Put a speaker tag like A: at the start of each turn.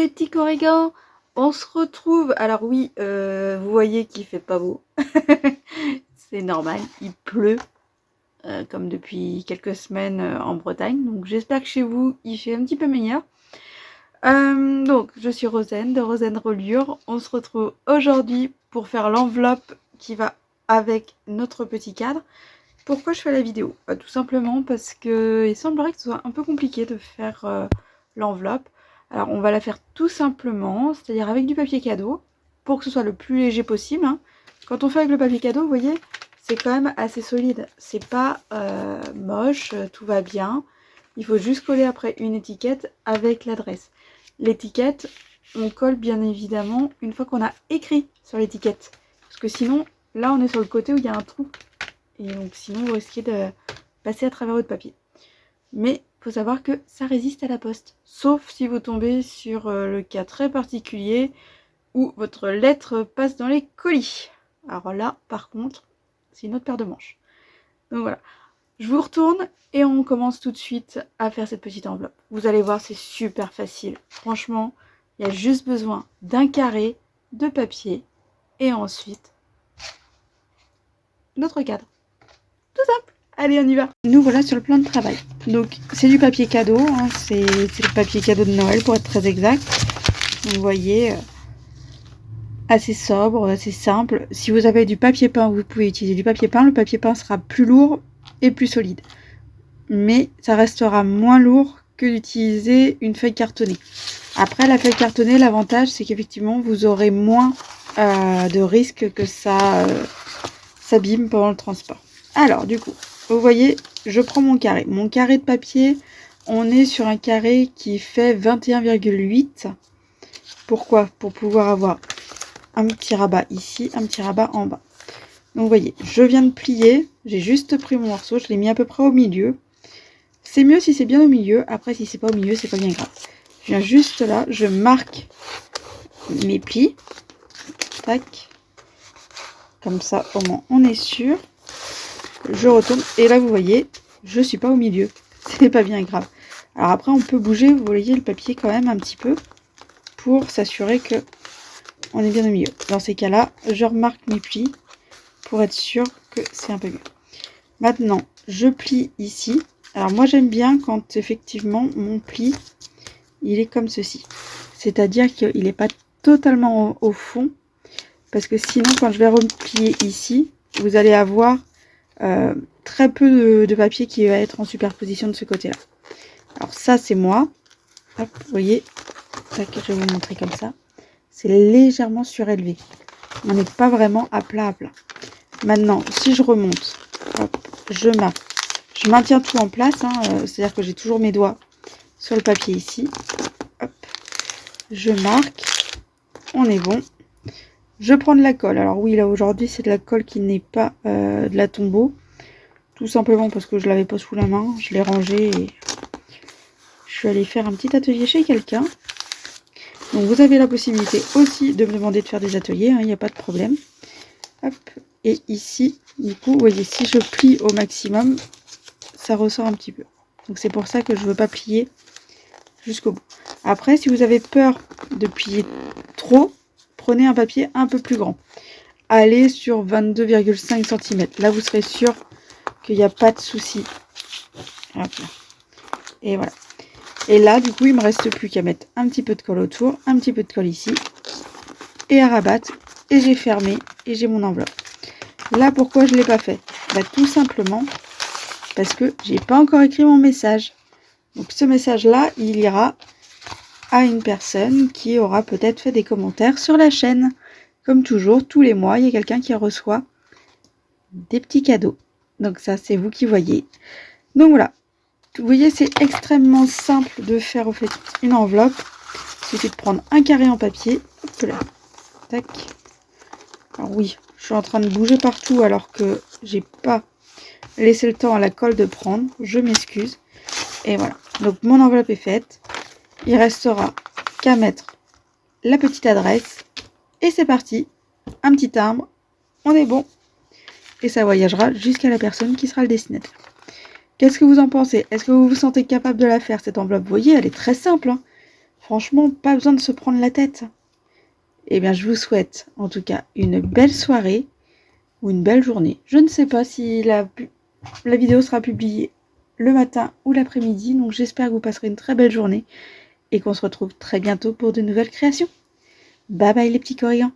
A: les petits corrigans, on se retrouve. Alors oui, vous voyez qu'il fait pas beau. C'est normal, il pleut comme depuis quelques semaines en Bretagne. Donc j'espère que chez vous, il fait un petit peu meilleur. Donc je suis Rosen de Rosen Reliure. On se retrouve aujourd'hui pour faire l'enveloppe qui va avec notre petit cadre. Pourquoi je fais la vidéo? Tout simplement parce que il semblerait que ce soit un peu compliqué de faire l'enveloppe. Alors on va la faire tout simplement, c'est-à-dire avec du papier cadeau, pour que ce soit le plus léger possible. Hein. Quand on fait avec le papier cadeau, vous voyez, c'est quand même assez solide. C'est pas moche, tout va bien. Il faut juste coller après une étiquette avec l'adresse. L'étiquette, on colle bien évidemment une fois qu'on a écrit sur l'étiquette. Parce que sinon, là on est sur le côté où il y a un trou. Et donc sinon vous risquez de passer à travers votre papier. Mais il faut savoir que ça résiste à la poste. Sauf si vous tombez sur le cas très particulier où votre lettre passe dans les colis. Alors là, par contre, c'est une autre paire de manches. Donc voilà. Je vous retourne et on commence tout de suite à faire cette petite enveloppe. Vous allez voir, c'est super facile. Franchement, il y a juste besoin d'un carré de papier et ensuite notre cadre. Tout simple. Allez, on y va. Nous voilà sur le plan de travail. Donc, c'est du papier cadeau. Hein, c'est le papier cadeau de Noël pour être très exact. Vous voyez, assez sobre, assez simple. Si vous avez du papier peint, vous pouvez utiliser du papier peint. Le papier peint sera plus lourd et plus solide. Mais ça restera moins lourd que d'utiliser une feuille cartonnée. Après, la feuille cartonnée, l'avantage, c'est qu'effectivement, vous aurez moins de risques que ça s'abîme pendant le transport. Alors, du coup, vous voyez, je prends mon carré. Mon carré de papier, on est sur un carré qui fait 21,8. Pourquoi? Pour pouvoir avoir un petit rabat ici, un petit rabat en bas. Donc, vous voyez, je viens de plier. J'ai juste pris mon morceau, je l'ai mis à peu près au milieu. C'est mieux si c'est bien au milieu. Après, si c'est pas au milieu, c'est pas bien grave. Je viens juste là, je marque mes plis. Tac. Comme ça, au moins, on est sûr. Je retourne et là vous voyez, je suis pas au milieu, c'est pas bien grave. Alors après on peut bouger, vous voyez le papier quand même un petit peu pour s'assurer que on est bien au milieu. Dans ces cas-là, je remarque mes plis pour être sûr que c'est un peu mieux. Maintenant, je plie ici. Alors moi j'aime bien quand effectivement mon pli il est comme ceci, c'est-à-dire qu'il n'est pas totalement au fond, parce que sinon quand je vais replier ici, vous allez avoir très peu de papier qui va être en superposition de ce côté là. Alors ça c'est moi, hop, vous voyez, tac, je vais vous montrer comme ça, c'est légèrement surélevé, on n'est pas vraiment à plat. Maintenant si je remonte, hop, je marque, je maintiens tout en place, hein, c'est à dire que j'ai toujours mes doigts sur le papier ici, hop, je marque, on est bon. Je prends de la colle. Alors oui, là aujourd'hui c'est de la colle qui n'est pas de la Tombow. Tout simplement parce que je l'avais pas sous la main. Je l'ai rangée et je suis allée faire un petit atelier chez quelqu'un. Donc vous avez la possibilité aussi de me demander de faire des ateliers. Il n'y a pas de problème. Hop. Et ici, du coup, vous voyez, si je plie au maximum, ça ressort un petit peu. Donc c'est pour ça que je ne veux pas plier jusqu'au bout. Après, si vous avez peur de plier trop, prenez un papier un peu plus grand. Allez sur 22,5 cm. Là, vous serez sûr qu'il n'y a pas de souci. Et voilà. Et là, du coup, il me reste plus qu'à mettre un petit peu de colle autour, un petit peu de colle ici, et à rabattre. Et j'ai fermé, et j'ai mon enveloppe. Là, pourquoi je ne l'ai pas fait? Bah, tout simplement parce que j'ai pas encore écrit mon message. Donc ce message-là, il ira à une personne qui aura peut-être fait des commentaires sur la chaîne. Comme toujours, tous les mois, il y a quelqu'un qui reçoit des petits cadeaux. Donc ça, c'est vous qui voyez. Donc voilà. Vous voyez, c'est extrêmement simple de faire au fait une enveloppe. Il suffit de prendre un carré en papier. Hop là. Tac. Alors oui, je suis en train de bouger partout alors que j'ai pas laissé le temps à la colle de prendre. Je m'excuse. Et voilà. Donc mon enveloppe est faite. Il restera qu'à mettre la petite adresse. Et c'est parti. Un petit timbre. On est bon. Et ça voyagera jusqu'à la personne qui sera le destinataire. Qu'est-ce que vous en pensez? Est-ce que vous vous sentez capable de la faire, cette enveloppe? Vous voyez, elle est très simple. Hein, Franchement, pas besoin de se prendre la tête. Eh bien, je vous souhaite en tout cas une belle soirée ou une belle journée. Je ne sais pas si la vidéo sera publiée le matin ou l'après-midi, donc j'espère que vous passerez une très belle journée et qu'on se retrouve très bientôt pour de nouvelles créations. Bye bye les petits corrigans.